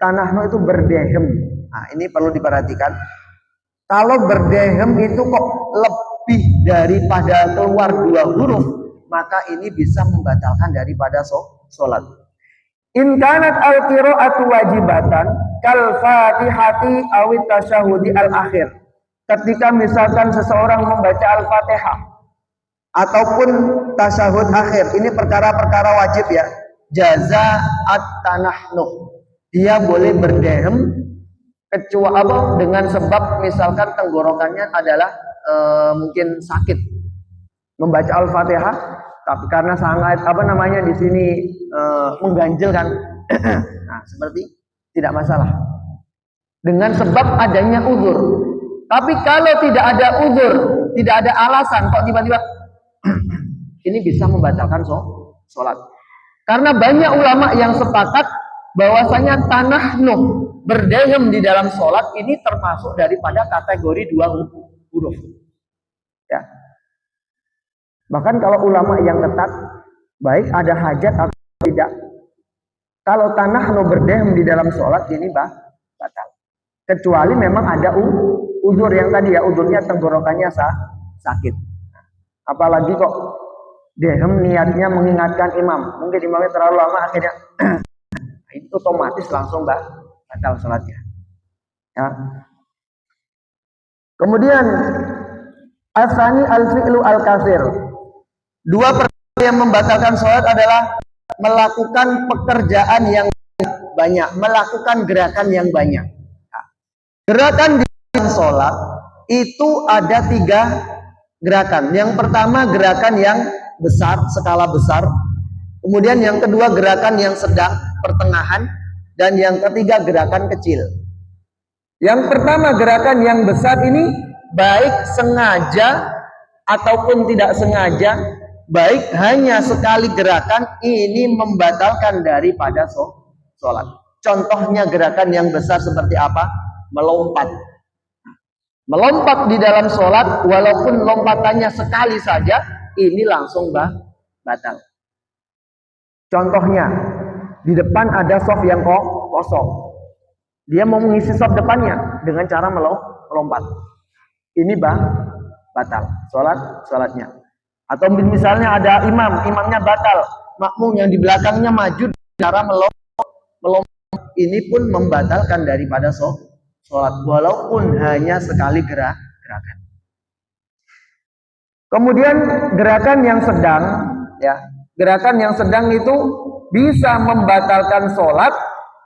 tanahno itu berdehem. Nah, ini perlu diperhatikan. Kalau berdehem itu kok lebih daripada keluar 2 huruf, maka ini bisa membatalkan daripada sholat. In kanat al-qira'atu wajibatan kal fatihati awit tasyahudi al-akhir. Ketika misalkan seseorang membaca al-fatihah ataupun tasyahud akhir, ini perkara-perkara wajib ya, jaza at-tanahnuh, dia boleh berdehem kecuali dengan sebab misalkan tenggorokannya adalah mungkin sakit membaca al-fatihah, tapi karena sangat di sini mengganjilkan, nah seperti tidak masalah dengan sebab adanya uzur. Tapi kalau tidak ada uzur, tidak ada alasan, kok tiba-tiba ini bisa membatalkan sholat. Karena banyak ulama yang sepakat bahwasanya tanahnuh, berdehem di dalam sholat ini termasuk daripada kategori 2 huruf. Ya. Bahkan kalau ulama yang ketat, baik ada hajat atau tidak, kalau tanahnuh berdehem di dalam sholat ini batal. Kecuali memang ada uzur yang tadi ya, uzurnya tenggorokannya sakit. Apalagi kok dehem niatnya mengingatkan imam, mungkin imamnya terlalu lama akhirnya itu otomatis langsung batal sholatnya. Ya. Kemudian asani al-fi'lu al-kasir. 2 perkara yang membatalkan sholat adalah melakukan pekerjaan yang banyak, melakukan gerakan yang banyak. Nah, gerakan di dalam sholat itu ada 3 gerakan. Yang pertama gerakan yang besar, skala besar. Kemudian yang kedua gerakan yang sedang, pertengahan. Dan yang ketiga gerakan kecil. Yang pertama gerakan yang besar ini baik sengaja ataupun tidak sengaja, baik hanya sekali gerakan, ini membatalkan daripada sholat. Contohnya gerakan yang besar seperti apa? Melompat. Melompat di dalam sholat, walaupun lompatannya sekali saja, ini langsung batal. Contohnya, di depan ada soft yang kosong. Dia mau mengisi soft depannya dengan cara melompat. Ini batal sholatnya. Atau misalnya ada imamnya batal, makmum yang di belakangnya maju cara melompat, ini pun membatalkan daripada sholat walaupun hanya sekali gerakan. Kemudian gerakan yang sedang, ya, gerakan yang sedang itu bisa membatalkan sholat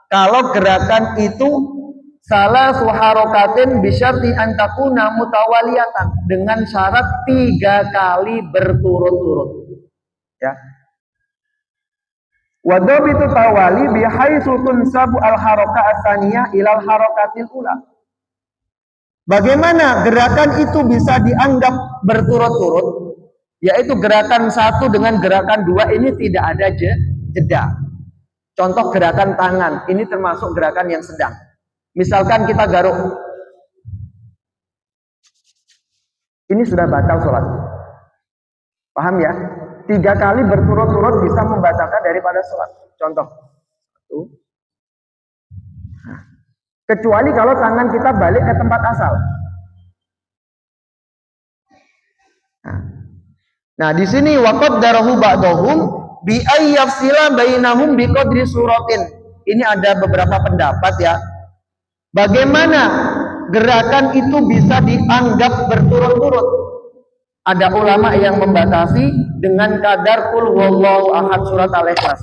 kalau gerakan itu salah suharokatin bisyarti antakuna mutawaliyatan, dengan syarat 3 kali berturut-turut. Ya. Wadobitu tawali bihaitsu tunsabu al-haraka as-saniyah ilal harakatil ula. Bagaimana gerakan itu bisa dianggap berturut-turut? Yaitu gerakan 1 dengan gerakan 2 ini tidak ada jeda. Contoh gerakan tangan, ini termasuk gerakan yang sedang. Misalkan kita garuk, ini sudah batal sholat. Paham ya? 3 kali berturut-turut bisa membatalkan daripada sholat. Contoh, kecuali kalau tangan kita balik ke tempat asal. Nah, di sini waqad darahu ba'dahum bi ayyafsila bainahum biqadri suratin. Ini ada beberapa pendapat ya. Bagaimana gerakan itu bisa dianggap berturut-turut? Ada ulama yang membatasi dengan kadar qul huwallahu ahad surat al-ikhlas.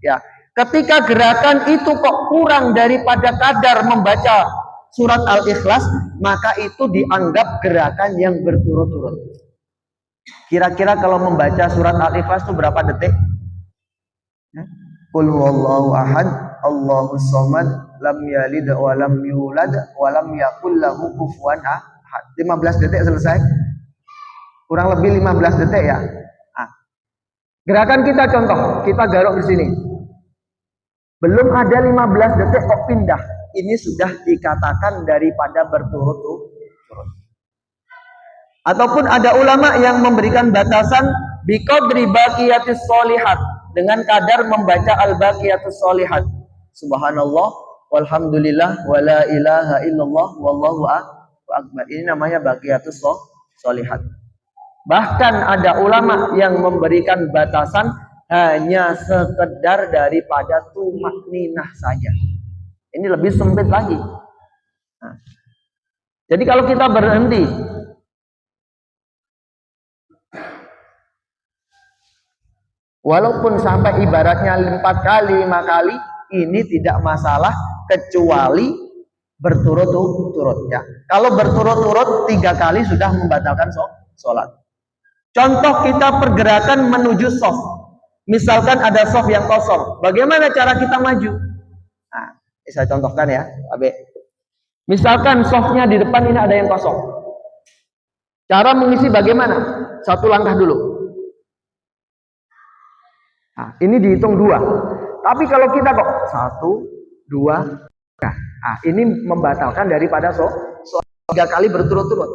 Ya, ketika gerakan itu kok kurang daripada kadar membaca surat al-ikhlas, maka itu dianggap gerakan yang berturut-turut. Kira-kira kalau membaca surat al-ikhlas itu berapa detik? Qul huwallahu ahad, Allahus samad, lam yalid wa lam yulad wa lam yakul lahu kufuwan ahad. 15 detik selesai. Kurang lebih 15 detik ya. Nah, gerakan kita contoh, kita garuk di sini. Belum ada 15 detik kok pindah. Ini sudah dikatakan daripada berturut-turut. Ataupun ada ulama yang memberikan batasan biqadri baqiyatis sholihat, dengan kadar membaca al-baqiyatus sholihat. Subhanallah, walhamdulillah wala ilaha illallah wallahu akbar. Ini namanya baqiyatus sholihat. Bahkan ada ulama yang memberikan batasan hanya sekedar daripada tumakninah saja. Ini lebih sempit lagi. Nah, jadi kalau kita berhenti walaupun sampai ibaratnya 4 kali 5 kali, ini tidak masalah kecuali berturut-turut ya. Kalau berturut-turut 3 kali sudah membatalkan sholat. Contoh kita pergerakan menuju shaf. Misalkan ada shaf yang kosong. Bagaimana cara kita maju? Nah, ini saya contohkan ya, Abe. Misalkan shafnya di depan ini ada yang kosong. Cara mengisi bagaimana? 1 langkah dulu. Nah, ini dihitung 2. Tapi kalau kita kok 1, 2, nah, ini membatalkan daripada shaf 3 kali berturut-turut.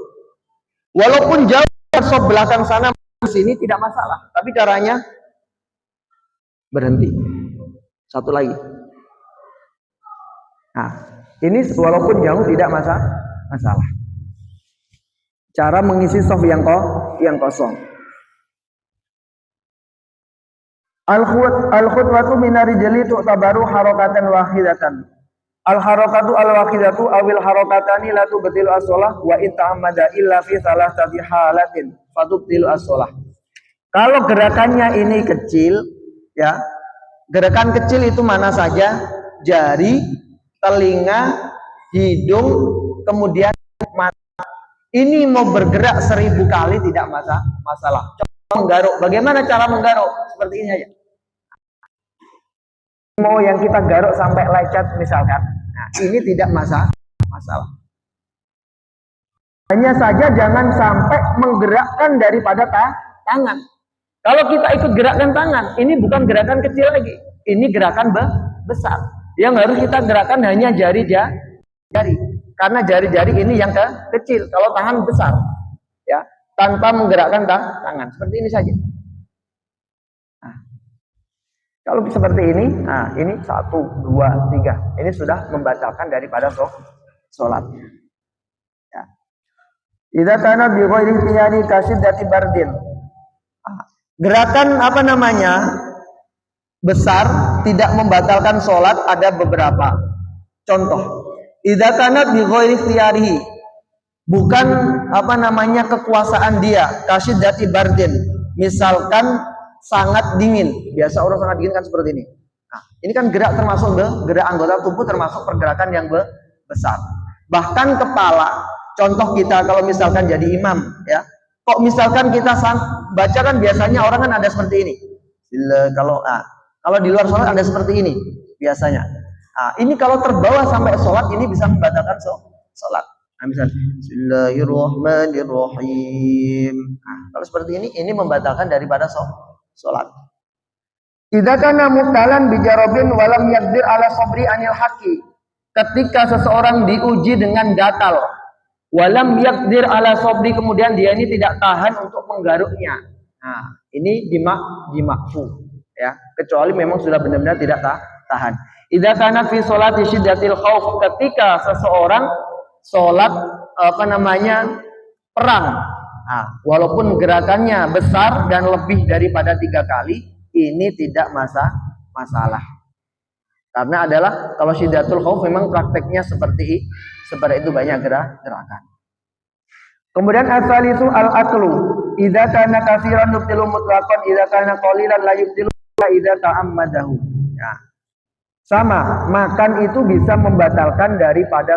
Walaupun jauh shaf belakang sana sini tidak masalah, tapi caranya berhenti. 1 lagi. Nah, ini walaupun jauh tidak masalah. Cara mengisi shaf yang kosong. Al-khutwatu minarijli tu'tabaru harakatan wahidatan. Al-harakatu al-wahidatu awil harakatani la tubtilu as-shalah wa in ta'ammada illa fi thalathati halatin fatubtilu as-shalah. Kalau gerakannya ini kecil ya. Gerakan kecil itu mana saja? Jari, telinga, hidung, kemudian mata. Ini mau bergerak 1000 kali tidak masalah. Coba menggaruk. Bagaimana cara menggaruk? Seperti ini aja. Mau yang kita garuk sampai lecet misalkan. Nah, ini tidak masalah. Hanya saja jangan sampai menggerakkan daripada tangan. Kalau kita ikut gerakan tangan, ini bukan gerakan kecil lagi. Ini gerakan besar. Yang harus kita gerakan hanya jari. Karena jari-jari ini yang kecil. Kalau tangan besar. Ya, tanpa menggerakkan tangan. Seperti ini saja. Nah, kalau seperti ini, nah ini 1, 2, 3. Ini sudah membatalkan daripada sholatnya. Ya. Idza kana bi ghairi ikhtiyari kasiddati bardin. Gerakan apa namanya? Besar tidak membatalkan sholat ada beberapa. Contoh, idza kana bi ghairi ikhtiyarihi. Bukan apa namanya kekuasaan dia, kasiddati bardin. Misalkan sangat dingin, biasa orang sangat dingin kan seperti ini. Nah, ini kan gerak termasuk gerak anggota tubuh termasuk pergerakan yang besar. Bahkan kepala, contoh kita kalau misalkan jadi imam, ya, kok misalkan kita baca kan biasanya orang kan ada seperti ini. Kalau di luar sholat ada seperti ini biasanya. Nah, ini kalau terbawa sampai sholat ini bisa membatalkan sholat. Nah, misalnya, Bismillahirrahmanirrahim. Nah, kalau seperti ini membatalkan daripada sholat. Idza kana mubtalan bijarabin walam yaqdir ala sabri anil haqi. Ketika seseorang diuji dengan gatal, walam yaqdir ala sabri, kemudian dia ini tidak tahan untuk menggaruknya. Nah, ini dimakfu ya, kecuali memang sudah benar-benar tidak tahan. Idza kana fi sholati syiddatil khauf, ketika seseorang sholat apa namanya perang. Nah, walaupun gerakannya besar dan lebih daripada 3 kali, ini tidak masalah. Karena adalah kalau syiddatul khauf memang prakteknya seperti itu banyak gerakan. Kemudian asalisu al-aklu. Idza kana katsiran yubtilu mutlaqan, idza kana qalilan la yubtilu idza ta'ammadahu. Ya. Sama, makan itu bisa membatalkan daripada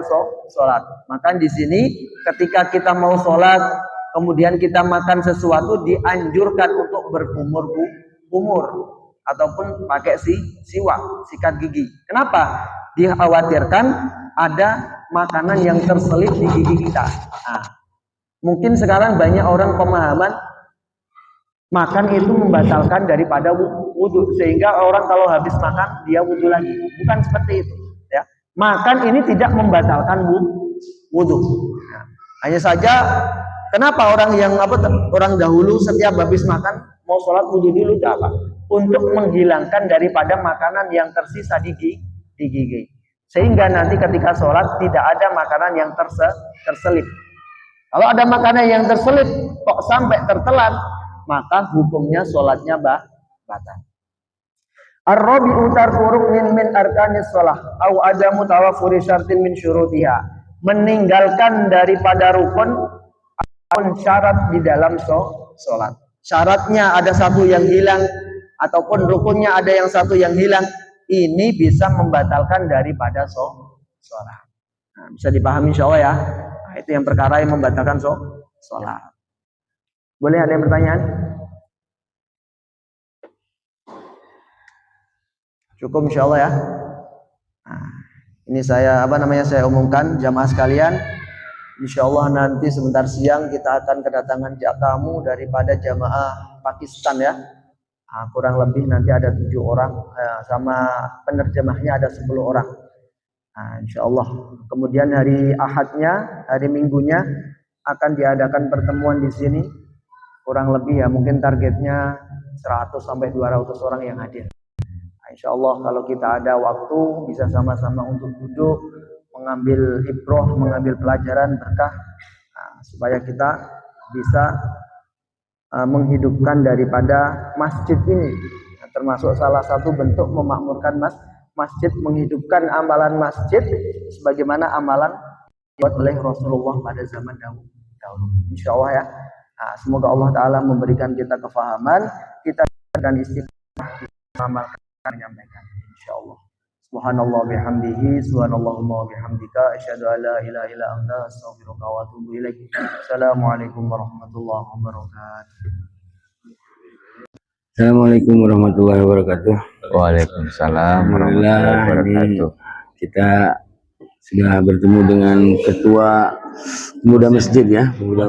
sholat. Makan di sini ketika kita mau sholat, kemudian kita makan sesuatu dianjurkan untuk berkumur ataupun pakai sikat gigi. Kenapa? Dikhawatirkan ada makanan yang terselip di gigi kita. Nah, mungkin sekarang banyak orang pemahaman makan itu membatalkan daripada wudhu, sehingga orang kalau habis makan dia wudhu lagi. Bukan seperti itu ya. Makan ini tidak membatalkan wudhu. Nah, hanya saja kenapa orang dahulu setiap habis makan mau sholat wudhu dulu itu apa? Untuk menghilangkan daripada makanan yang tersisa di gigi. Sehingga nanti ketika sholat tidak ada makanan yang terselip. Kalau ada makanan yang terselip kok sampai tertelan, maka hukumnya sholatnya batal. Ar-rabi'u tarku ruknin min arkanis shalah au adamu tawaffuri syartin min syurutiha. Meninggalkan daripada rukun ataupun syarat di dalam sholat. Syaratnya ada satu yang hilang ataupun rukunnya ada yang satu yang hilang, ini bisa membatalkan daripada sholat. Nah, bisa dipahami insyaallah ya. Nah, itu yang perkara yang membatalkan sholat. Boleh ada yang bertanya? Cukup insyaallah ya. Nah, ini saya saya umumkan jamaah sekalian. Insyaallah nanti sebentar siang kita akan kedatangan tamu daripada jamaah Pakistan ya. Nah, kurang lebih nanti ada 7 orang sama penerjemahnya ada 10 orang. Nah, insyaallah. Kemudian hari Ahadnya, hari Minggunya akan diadakan pertemuan di sini. Kurang lebih ya mungkin targetnya 100 sampai 200 orang yang hadir. Insya Allah kalau kita ada waktu bisa sama-sama untuk duduk mengambil ibroh, mengambil pelajaran berkah, supaya kita bisa menghidupkan daripada masjid ini, termasuk salah satu bentuk memakmurkan masjid, menghidupkan amalan masjid sebagaimana amalan dibuat oleh Rasulullah pada zaman dahulu. Insya Allah ya. Nah, semoga Allah Ta'ala memberikan kita kefahaman, kita akan istiqamah menyampaikan insyaallah. Subhanallah bihamdihi, subhanallahumma bihamdika, asyhadu an la ilaha illa anta, astaghfiruka wa atubu ilaik. Assalamualaikum warahmatullahi wabarakatuh. Assalamualaikum warahmatullahi wabarakatuh. Waalaikumsalam warahmatullahi wabarakatuh. Kita sudah bertemu dengan ketua pemuda masjid ya, pemuda.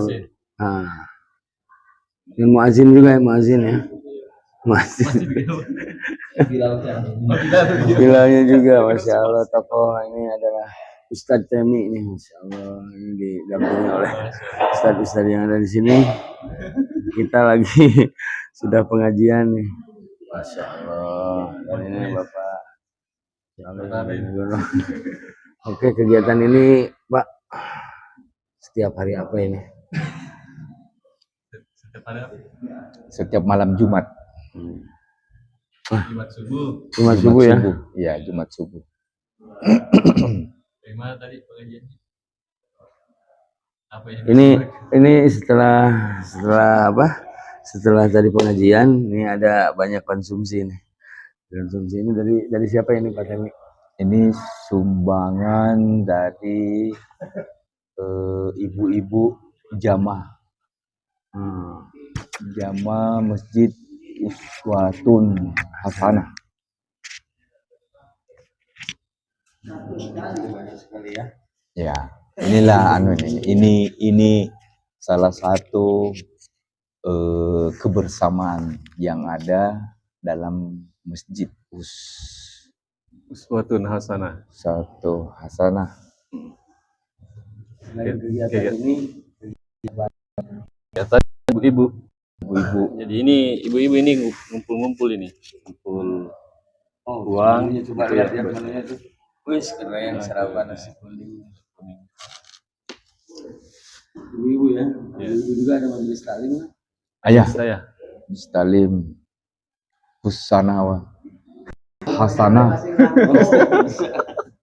Yang muazin juga ya, muazin ya. Bilangnya juga, masya Allah. Tokoh ini adalah Ustadz Temi ini, masya Allah. Ini didampingi oleh Ustadz yang ada di sini. Kita lagi sudah pengajian nih, masya Allah. Dan ini Bapak. Oke, kegiatan ini Pak setiap hari apa ini? Setiap malam Jumat. Jumat subuh ya? Iya, Jumat subuh. Bagaimana tadi pengajiannya? Ini setelah apa? Setelah tadi pengajian, ini ada banyak konsumsi nih. Konsumsi ini dari siapa ini Pak Temi? Ini sumbangan dari ibu-ibu jamaah. Jamaah Masjid Uswatun Hasanah. Ya, inilah ini salah satu kebersamaan yang ada dalam Masjid Uswatun Hasanah. Satu Hasanah. Kegiatan ini Ibu-ibu. Ibu-ibu. Jadi ini ibu-ibu ini ngumpul-ngumpul ini. Ngumpul uang. Coba lihat ya menunya tuh. Wis keren sarapan nasi kuning. Ibu-ibu ya. Ibu juga ada majelis taklim kan? Ayah Saya. Stalim Husanawa Hasanah.